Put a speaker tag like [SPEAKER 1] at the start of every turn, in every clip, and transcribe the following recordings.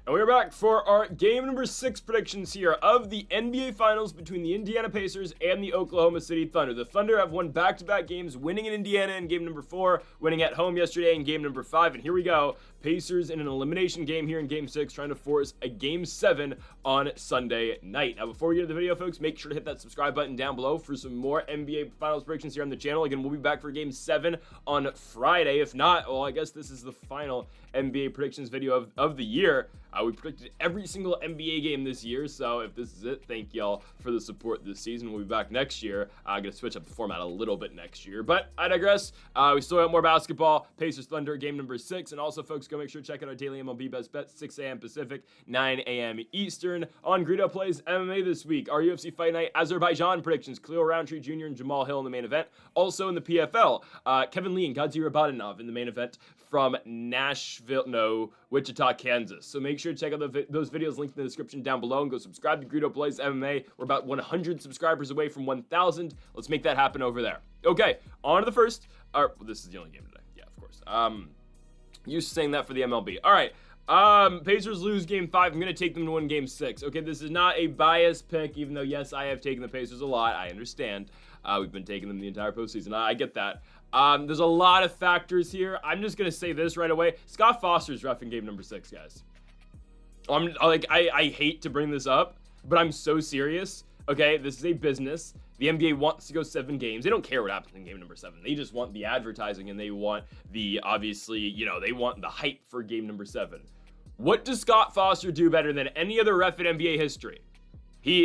[SPEAKER 1] And we're back for our game number 6 predictions here of the NBA Finals between the Indiana Pacers and the Oklahoma City Thunder. The Thunder have won back-to-back games, winning in Indiana in game number 4, winning at home yesterday in game number 5, and here we go. Pacers in an elimination game here in game 6, trying to force a game 7 on Sunday night. Now, before we get into the video, folks, make sure to hit that subscribe button down below for some more NBA Finals predictions here on the channel. Again, we'll be back for game 7 on Friday. If not, well, I guess this is the final NBA predictions video of the year. We predicted every single NBA game this year, so if this is it, thank y'all for the support this season. We'll be back next year. I'm going to switch up the format a little bit next year, but I digress. We still have more basketball. Pacers Thunder, game number 6, and also, folks, go make sure to check out our daily MLB Best Bets, 6 a.m. Pacific, 9 a.m. Eastern. On Greedo Plays MMA this week, our UFC Fight Night Azerbaijan predictions, Khalil Roundtree Jr. and Jamal Hill in the main event. Also in the PFL, Kevin Lee and Godzilla Badanov in the main event from Wichita, Kansas. So make sure to check out those videos linked in the description down below and go subscribe to Greedo Plays MMA. We're about 100 subscribers away from 1,000. Let's make that happen over there. Okay, on to the first. This is the only game today. Yeah, of course. Used to saying that for the MLB. All right. Pacers lose game 5. I'm going to take them to win game 6. Okay, this is not a biased pick, even though, yes, I have taken the Pacers a lot. I understand. We've been taking them the entire postseason. I get that. There's a lot of factors here. I'm just going to say this right away. Scott Foster's reffing game number 6, guys. I hate to bring this up, but I'm so serious. Okay, this is a business. The NBA wants to go 7 games. They don't care what happens in game number 7. They just want the advertising, and they want the, obviously, they want the hype for game number 7. What does Scott Foster do better than any other ref in NBA history?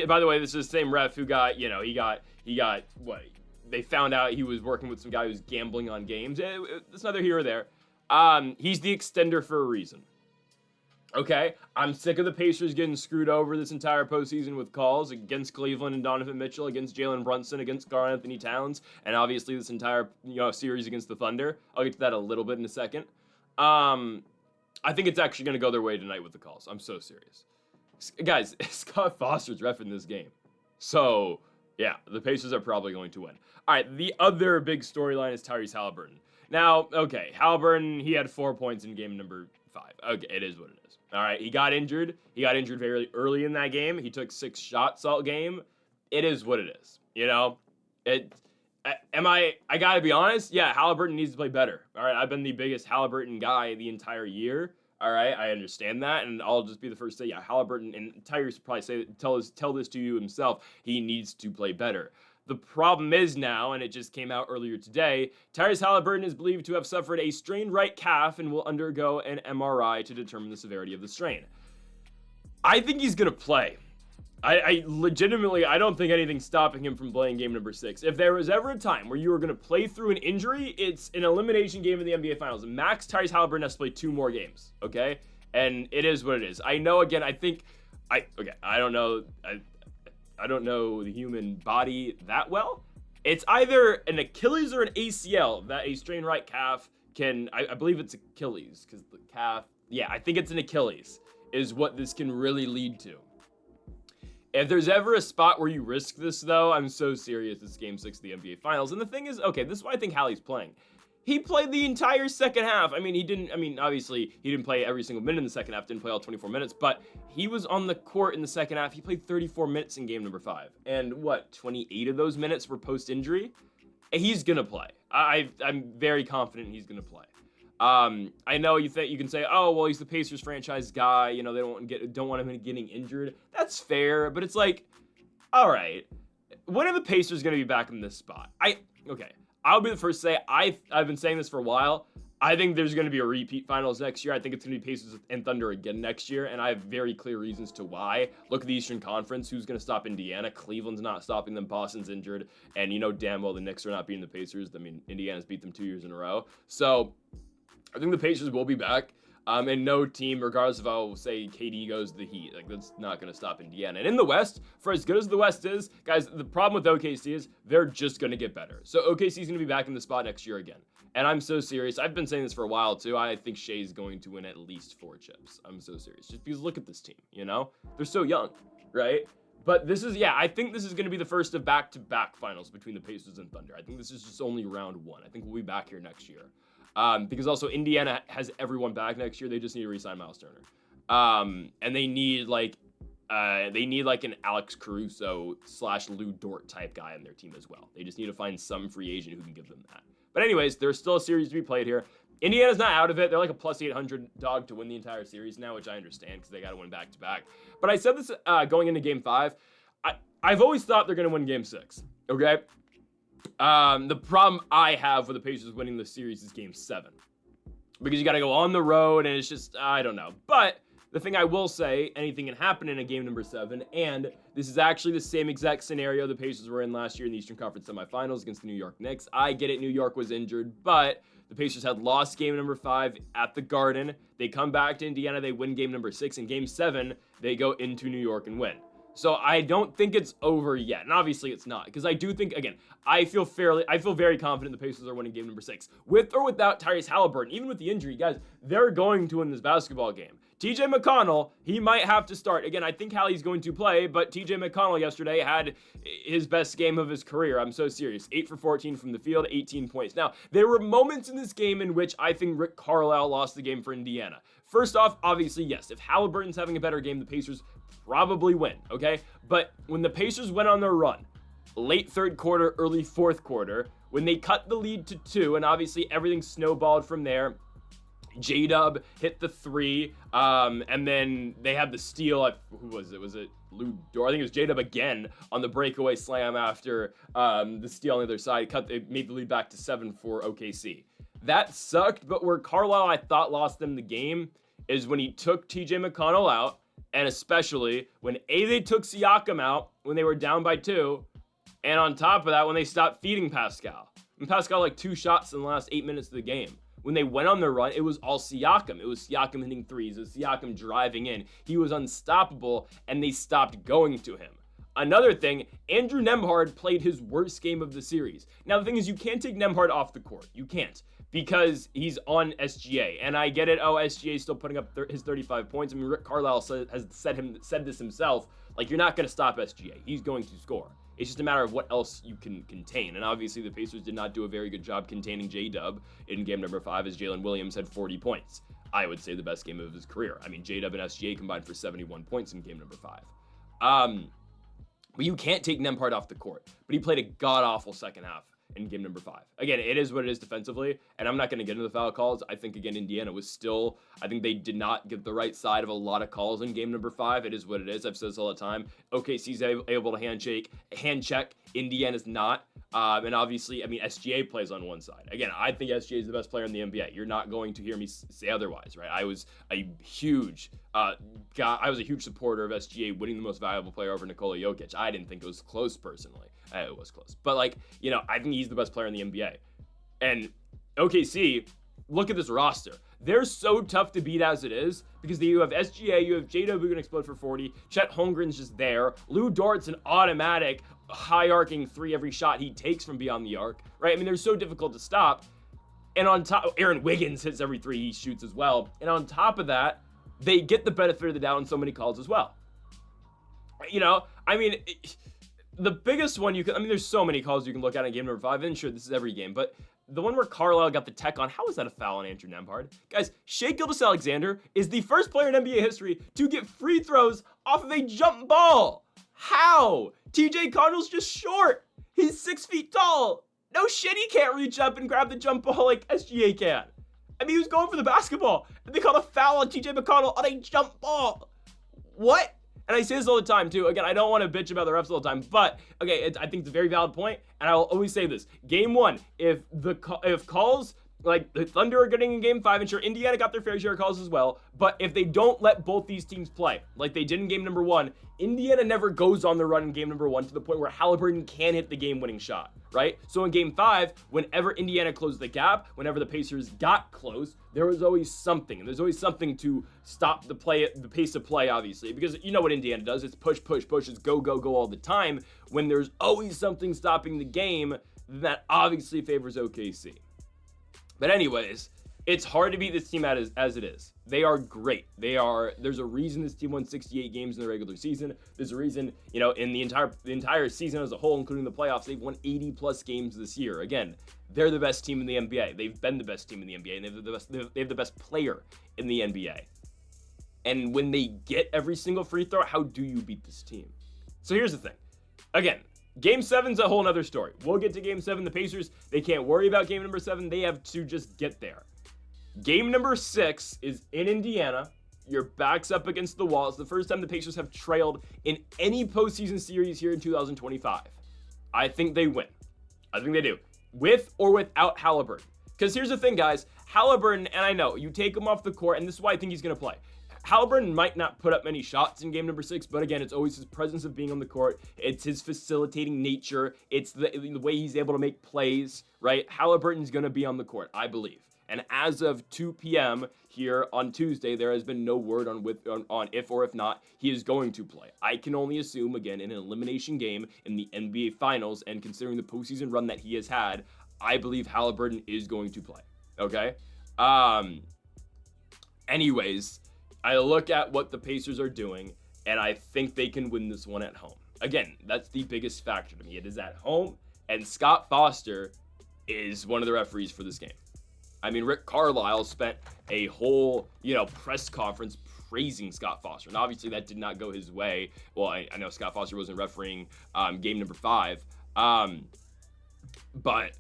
[SPEAKER 1] By the way, this is the same ref who got, he got, what? They found out he was working with some guy who's gambling on games. It's neither here or there. He's the extender for a reason. Okay, I'm sick of the Pacers getting screwed over this entire postseason with calls against Cleveland and Donovan Mitchell, against Jalen Brunson, against Karl Anthony Towns, and obviously this entire series against the Thunder. I'll get to that a little bit in a second. I think it's actually going to go their way tonight with the calls. I'm so serious. Guys, Scott Foster's reffing this game. So, yeah, the Pacers are probably going to win. All right, the other big storyline is Tyrese Haliburton. Now, okay, Haliburton, he had 4 points in game number 5. Okay, it is what it is. All right, he got injured. He got injured very early in that game. He took 6 shots all game. It is what it is. I gotta be honest. Yeah, Haliburton needs to play better. All right, I've been the biggest Haliburton guy the entire year. All right, I understand that, and I'll just be the first to say, yeah, Haliburton, and Tyrese probably tell this to you himself, he needs to play better. The problem is now, and it just came out earlier today, Tyrese Haliburton is believed to have suffered a strained right calf and will undergo an MRI to determine the severity of the strain. I think he's going to play. I legitimately, I don't think anything's stopping him from playing game number 6. If there was ever a time where you were going to play through an injury, it's an elimination game in the NBA Finals. Max Tyrese Haliburton has to play 2 more games, okay? And it is what it is. I know, again, I don't know. I don't know the human body that well. It's either an Achilles or an ACL that a strained right calf can, I believe it's Achilles, because the calf, yeah, I think it's an Achilles, is what this can really lead to. If there's ever a spot where you risk this, though, I'm so serious, it's Game 6 of the NBA Finals. And the thing is, okay, this is why I think Hallie's playing. He played the entire second half. Obviously, he didn't play every single minute in the second half, didn't play all 24 minutes, but he was on the court in the second half. He played 34 minutes in game number 5. And 28 of those minutes were post-injury? He's going to play. I'm very confident he's going to play. I know you can say, oh, well, he's the Pacers franchise guy. They don't want him getting injured. That's fair, but it's like, all right, when are the Pacers going to be back in this spot? Okay. I'll be the first to say, I've been saying this for a while. I think there's going to be a repeat finals next year. I think it's going to be Pacers and Thunder again next year, and I have very clear reasons to why. Look at the Eastern Conference. Who's going to stop Indiana? Cleveland's not stopping them. Boston's injured, and damn well the Knicks are not beating the Pacers. Indiana's beat them 2 years in a row. So I think the Pacers will be back. And no team, regardless of how, say, KD goes to the Heat, that's not going to stop Indiana. And in the West, for as good as the West is, guys, the problem with OKC is they're just going to get better. So OKC's going to be back in the spot next year again. And I'm so serious. I've been saying this for a while, too. I think Shea's going to win at least 4 chips. I'm so serious. Just because look at this team, They're so young, right? But I think this is going to be the first of back-to-back finals between the Pacers and Thunder. I think this is just only round 1. I think we'll be back here next year. Because also Indiana has everyone back next year. They just need to re-sign Miles Turner. And they need like an Alex Caruso / Lou Dort type guy on their team as well. They just need to find some free agent who can give them that. But anyways, there's still a series to be played here. Indiana's not out of it. They're like a plus 800 dog to win the entire series now, which I understand because they got to win back-to-back. But I said this going into Game 5. I've always thought they're going to win Game 6, okay? The problem I have with the Pacers winning the series is Game 7. Because you got to go on the road, and it's just, I don't know. But the thing I will say, anything can happen in a game number 7, and this is actually the same exact scenario the Pacers were in last year in the Eastern Conference semifinals against the New York Knicks. I get it, New York was injured, but the Pacers had lost game number 5 at the Garden. They come back to Indiana, they win game number 6. In game 7, they go into New York and win. So I don't think it's over yet, and obviously it's not, because I do think, again, I feel very confident the Pacers are winning game number 6. With or without Tyrese Haliburton, even with the injury, guys, they're going to win this basketball game. TJ McConnell, he might have to start. Again, I think Hallie's going to play, but TJ McConnell yesterday had his best game of his career. I'm so serious. 8 for 14 from the field, 18 points. Now, there were moments in this game in which I think Rick Carlisle lost the game for Indiana. First off, obviously, yes, if Haliburton's having a better game, the Pacers probably win, okay? But when the Pacers went on their run, late third quarter, early fourth quarter, when they cut the lead to 2, and obviously everything snowballed from there, J-Dub hit the 3, and then they had the steal. Who was it? Was it Lou Dort? I think it was J-Dub again on the breakaway slam after the steal on the other side. It made the lead back to 7 for OKC. That sucked, but where Carlisle, I thought, lost them the game is when he took TJ McConnell out, and especially when they took Siakam out when they were down by 2, and on top of that, when they stopped feeding Pascal. And Pascal, like 2 shots in the last 8 minutes of the game. When they went on their run, it was all Siakam. It was Siakam hitting threes. It was Siakam driving in. He was unstoppable, and they stopped going to him. Another thing, Andrew Nembhard played his worst game of the series. Now, the thing is, you can't take Nembhard off the court. You can't, because he's on SGA. And I get it. Oh, SGA is still putting up his 35 points. I mean, Rick Carlisle has said this himself. Like, you're not going to stop SGA. He's going to score. It's just a matter of what else you can contain. And obviously, the Pacers did not do a very good job containing J-Dub in game number 5, as Jalen Williams had 40 points. I would say the best game of his career. I mean, J-Dub and SGA combined for 71 points in game number 5. But you can't take Nembhard off the court. But he played a god-awful second half in game number 5. Again, it is what it is defensively, and I'm not going to get into the foul calls. I think, again, Indiana was still, I think they did not get the right side of a lot of calls in game number 5. It is what it is. I've said this all the time. OKC's able to hand check. Indiana's not. And obviously, I mean, SGA plays on one side. Again, I think SGA is the best player in the NBA. You're not going to hear me say otherwise, right? I was a huge supporter of SGA winning the most valuable player over Nikola Jokic. I didn't think it was close personally. It was close. But, like, you know, I think he's the best player in the NBA. And OKC, look at this roster. They're so tough to beat as it is because you have SGA, you have J-Dub who can explode for 40, Chet Holmgren's just there, Lou Dort's an automatic high-arcing 3 every shot he takes from beyond the arc, right? I mean, they're so difficult to stop. And on top, Aaron Wiggins hits every 3 he shoots as well. And on top of that, they get the benefit of the doubt on so many calls as well. You know, I mean, the biggest one there's so many calls you can look at in game number 5, and sure, this is every game, but the one where Carlisle got the tech on, how is that a foul on Andrew Nembhard? Guys, gilgeous-alexander is the first player in NBA history to get free throws off of a jump ball. How? TJ Connell's just short. He's 6 feet tall. No shit, he can't reach up and grab the jump ball like SGA can. I mean, he was going for the basketball, and they called a foul on TJ McConnell on a jump ball. What? And I say this all the time, too. Again, I don't want to bitch about the refs all the time, but, okay, I think it's a very valid point, and I'll always say this. Game 1, if calls, like the Thunder are getting in Game 5, and sure, Indiana got their fair share of calls as well, but if they don't let both these teams play, like they did in Game number 1, Indiana never goes on the run in Game number 1 to the point where Haliburton can hit the game-winning shot, right? So in Game 5, whenever Indiana closed the gap, whenever the Pacers got close, there was always something, and there's always something to stop the pace of play, obviously, because you know what Indiana does. It's push, push, push. It's go, go, go all the time. When there's always something stopping the game, that obviously favors OKC. But anyways, it's hard to beat this team as it is. They are great. There's a reason this team won 68 games in the regular season. There's a reason, you know, in the entire season as a whole, including the playoffs, they've won 80 plus games this year. Again, they're the best team in the NBA. They've been the best team in the NBA, and they have the best player in the NBA. And when they get every single free throw, how do you beat this team? So here's the thing. Again, Game 7's a whole nother story. We'll get to Game 7. The Pacers, they can't worry about Game number 7. They have to just get there. Game number 6 is in Indiana. Your back's up against the wall. It's the first time the Pacers have trailed in any postseason series here in 2025. I think they win. I think they do. With or without Haliburton. Because here's the thing, guys. Haliburton, and I know, you take him off the court, and this is why I think he's going to play. Haliburton might not put up many shots in game number 6, but again, it's always his presence of being on the court. It's his facilitating nature. It's the way he's able to make plays, right? Haliburton's going to be on the court, I believe. And as of 2 p.m. here on Tuesday, there has been no word on if or if not he is going to play. I can only assume, again, in an elimination game in the NBA Finals, and considering the postseason run that he has had, I believe Haliburton is going to play. Okay? Anyways, I look at what the Pacers are doing, and I think they can win this one at home. Again, that's the biggest factor to me. It is at home, and Scott Foster is one of the referees for this game. I mean, Rick Carlisle spent a whole, press conference praising Scott Foster. And obviously that did not go his way. Well, I know Scott Foster wasn't refereeing game number 5. But,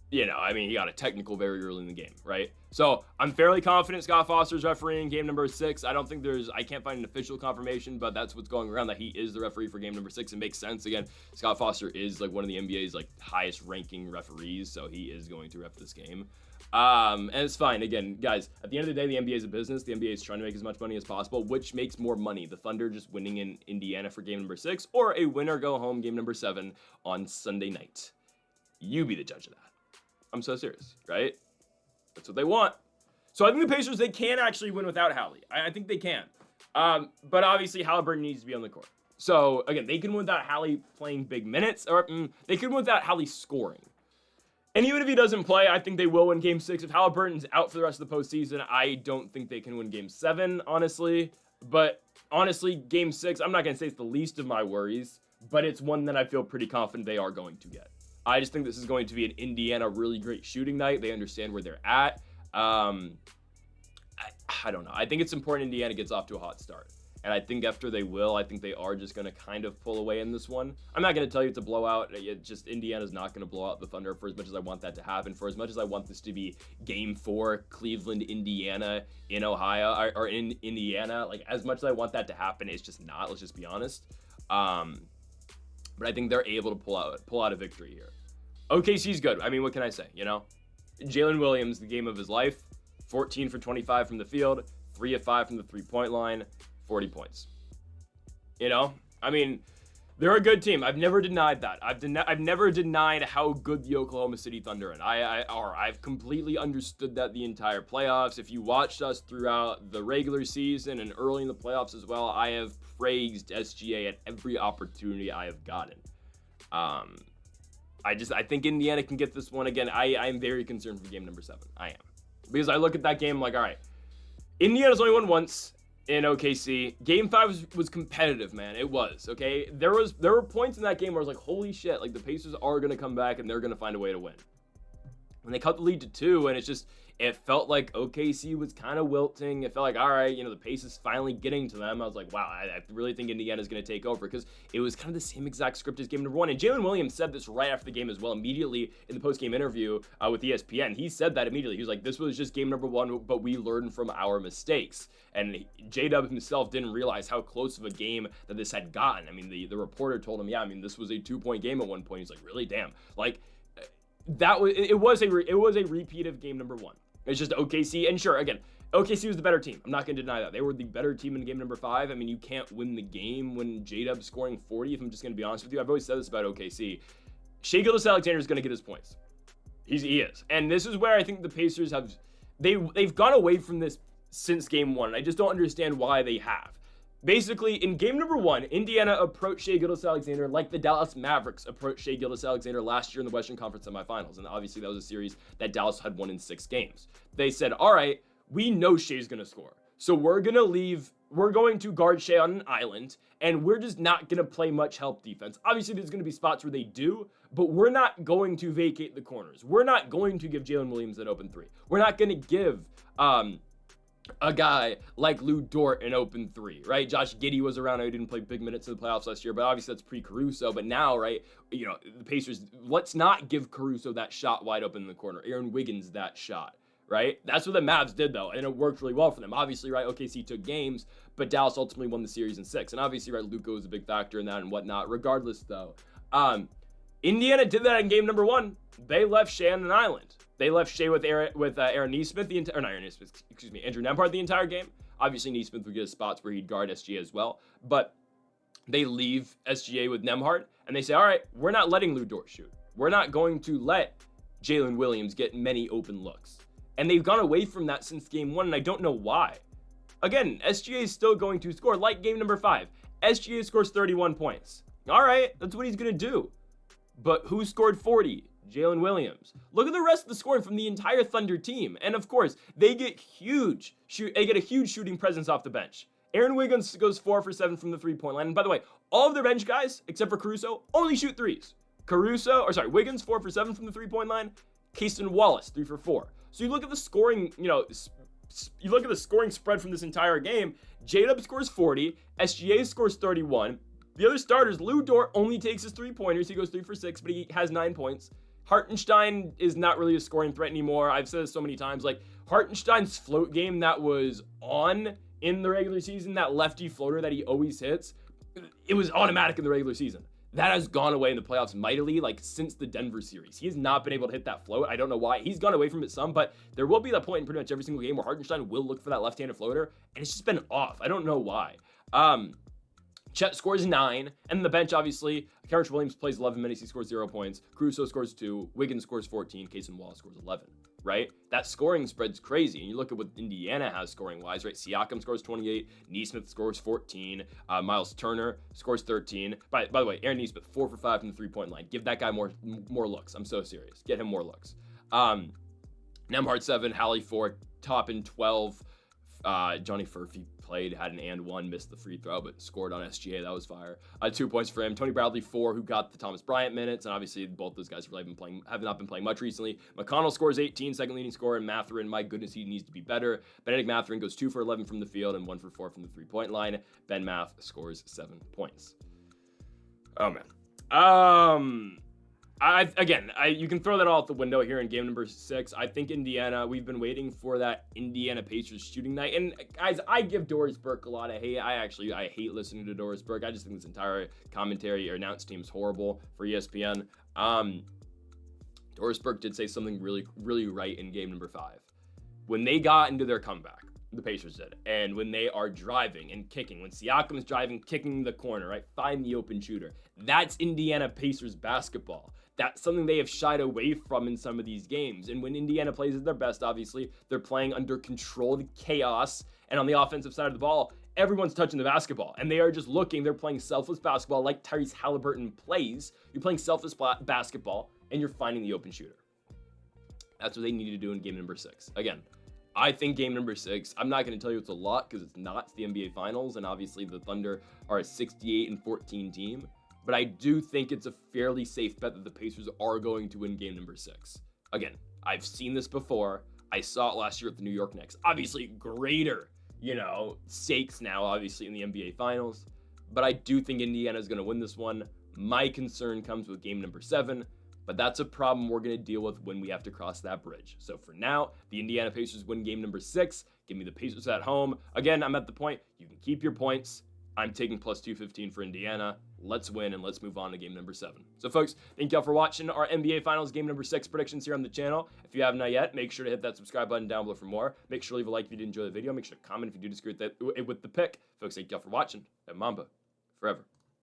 [SPEAKER 1] he got a technical very early in the game, right? So I'm fairly confident Scott Foster's refereeing game number 6. I can't find an official confirmation, but that's what's going around, that he is the referee for game number 6. It makes sense. Again, Scott Foster is one of the NBA's highest ranking referees, so he is going to ref this game. And it's fine. Again, guys, at the end of the day, the NBA is a business. The NBA is trying to make as much money as possible. Which makes more money? The Thunder just winning in Indiana for game number 6, or a win or go home game number 7 on Sunday night? You be the judge of that. I'm so serious, right? That's what they want. So I think the Pacers, they can actually win without Hallie. I think they can. But obviously Haliburton needs to be on the court. So again, they can win without Hallie playing big minutes, or they can win without Hallie scoring. And even if he doesn't play, I think they will win Game 6. If Haliburton's out for the rest of the postseason, I don't think they can win Game 7, honestly. But honestly, Game 6, I'm not going to say it's the least of my worries, but it's one that I feel pretty confident they are going to get. I just think this is going to be an Indiana really great shooting night. They understand where they're at. I don't know. I think it's important Indiana gets off to a hot start. And I think after they will, I think they are just going to kind of pull away in this one. I'm not going to tell you it's a blowout. Indiana's not going to blow out the Thunder for as much as I want that to happen. For as much as I want this to be Game 4, Cleveland, Indiana, in Ohio, or in Indiana. As much as I want that to happen, it's just not. Let's just be honest. But I think they're able to pull out a victory here. OKC's good. I mean, what can I say, Jalen Williams, the game of his life. 14 for 25 from the field. 3 of 5 from the three-point line. 40 points. They're a good team. I've never denied that. I've never denied how good the Oklahoma City Thunder are. I've completely understood that the entire playoffs. If you watched us throughout the regular season and early in the playoffs as well, I have praised SGA at every opportunity I have gotten. I think Indiana can get this one again. I'm very concerned for game number 7. I am. Because I look at that game, I'm like, all right, Indiana's only won once in OKC. Game 5 was competitive, man. It was, okay? There were points in that game where I was like, holy shit, the Pacers are going to come back and they're going to find a way to win. And they cut the lead to 2, and it felt like OKC was kind of wilting. It felt like, all right, the pace is finally getting to them. I was like, wow, I really think Indiana's going to take over, because it was kind of the same exact script as game number 1. And Jalen Williams said this right after the game as well, immediately in the post-game interview with ESPN. He said that immediately. He was like, this was just game number 1, but we learned from our mistakes. And J-Dub himself didn't realize how close of a game that this had gotten. The reporter told him, this was a 2-point game at one point. He's like, really? Damn. It was a repeat of game number 1. It's just OKC, and sure, again, OKC was the better team. I'm not going to deny that. They were the better team in game number 5. You can't win the game when J-Dub's scoring 40, if I'm just going to be honest with you. I've always said this about OKC. Shai Gilgeous-Alexander is going to get his points. He is. And this is where I think the Pacers they've gone away from this since game 1. I just don't understand why they have. Basically, in game number 1, Indiana approached Shai Gilgeous-Alexander like the Dallas Mavericks approached Shai Gilgeous-Alexander last year in the Western Conference semifinals. And obviously, that was a series that Dallas had won in 6 games. They said, all right, we know Shai's going to score. So we're going to guard Shai on an island, and we're just not going to play much help defense. Obviously, there's going to be spots where they do, but we're not going to vacate the corners. We're not going to give Jalen Williams an open 3. We're not going to give a guy like Lou Dort in open three, right? Josh Giddey was around. I didn't play big minutes in the playoffs last year, but obviously that's pre-Caruso. But now, right, the Pacers, let's not give Caruso that shot wide open in the corner. Aaron Wiggins that shot, right? That's what the Mavs did, though, and it worked really well for them. Obviously, right, OKC took games, but Dallas ultimately won the series in 6. And obviously, right, Luka was a big factor in that and whatnot. Regardless, though, Indiana did that in game number 1. They left Shea on an island. They left Shea with Aaron Nesmith Andrew Nembhard the entire game. Obviously, Nesmith would get spots where he'd guard SGA as well, but they leave SGA with Nembhard, and they say, all right, we're not letting Lou Dort shoot. We're not going to let Jalen Williams get many open looks. And they've gone away from that since game 1, and I don't know why. Again, SGA is still going to score, like game number 5. SGA scores 31 points. All right, that's what he's going to do. But who scored 40? Jalen Williams. Look at the rest of the scoring from the entire Thunder team. And of course, they get a huge shooting presence off the bench. Aaron Wiggins goes 4 for 7 from the three-point line. And by the way, all of their bench guys, except for Caruso, only shoot threes. Wiggins 4 for 7 from the three-point line. Cason Wallace 3 for 4. So you look at the scoring, you look at the scoring spread from this entire game. J-Dub scores 40. SGA scores 31. The other starters, Lou Dort only takes his three-pointers. He goes 3 for 6, but he has 9 points. Hartenstein is not really a scoring threat anymore. I've said this so many times. Like, Hartenstein's float game that was on in the regular season, that lefty floater that he always hits, it was automatic in the regular season. That has gone away in the playoffs mightily, like, since the Denver series. He has not been able to hit that float. I don't know why. He's gone away from it some, but there will be that point in pretty much every single game where Hartenstein will look for that left-handed floater, and it's just been off. I don't know why. Chet scores 9, and the bench, obviously, Kenrich Williams plays 11 minutes, he scores 0 points. Caruso scores 2, Wiggins scores 14, Cason Wallace scores 11, right? That scoring spread's crazy, and you look at what Indiana has scoring-wise, right? Siakam scores 28, Nesmith scores 14, Miles Turner scores 13. By the way, Aaron Nesmith, 4 for 5 from the three-point line. Give that guy more looks. I'm so serious. Get him more looks. Nembhard 7, Hallie 4, Toppin 12, Johnny Furphy played, had an and 1, missed the free throw, but scored on SGA. That was fire. 2 points for him. Tony Bradley 4, who got the Thomas Bryant minutes, and obviously both those guys have not been playing much recently. McConnell scores 18, second leading scorer, and Mathurin, my goodness, he needs to be better. Benedict Mathurin goes 2 for 11 from the field and 1 for 4 from the three-point line. Ben Math scores 7 points. Oh man. You can throw that all out the window here in game number 6. I think Indiana, we've been waiting for that Indiana Pacers shooting night. And guys, I give Doris Burke a lot of hate. I hate listening to Doris Burke. I just think this entire commentary or announce team is horrible for ESPN. Doris Burke did say something really, really right in game number 5. When they got into their comeback, the Pacers did, and when they are driving and kicking, when Siakam's driving, kicking the corner, right, find the open shooter, that's Indiana Pacers basketball. That's something they have shied away from in some of these games. And when Indiana plays at their best, obviously, they're playing under controlled chaos. And on the offensive side of the ball, everyone's touching the basketball. And they are just they're playing selfless basketball like Tyrese Haliburton plays. You're playing selfless basketball, and you're finding the open shooter. That's what they need to do in game number 6. Again, I think game number 6, I'm not going to tell you it's a lot because it's not. It's the NBA Finals, and obviously the Thunder are a 68-14 team. But I do think it's a fairly safe bet that the Pacers are going to win game number 6. Again, I've seen this before. I saw it last year at the New York Knicks. Obviously, greater, stakes now, obviously, in the NBA Finals. But I do think Indiana is going to win this one. My concern comes with game number 7. But that's a problem we're going to deal with when we have to cross that bridge. So for now, the Indiana Pacers win game number 6. Give me the Pacers at home. Again, I'm at the point. You can keep your points. I'm taking plus 215 for Indiana. Let's win, and let's move on to game number 7. So, folks, thank y'all for watching our NBA Finals game number 6 predictions here on the channel. If you haven't yet, make sure to hit that subscribe button down below for more. Make sure to leave a like if you did enjoy the video. Make sure to comment if you do disagree with the pick. Folks, thank y'all for watching. And Mamba, forever.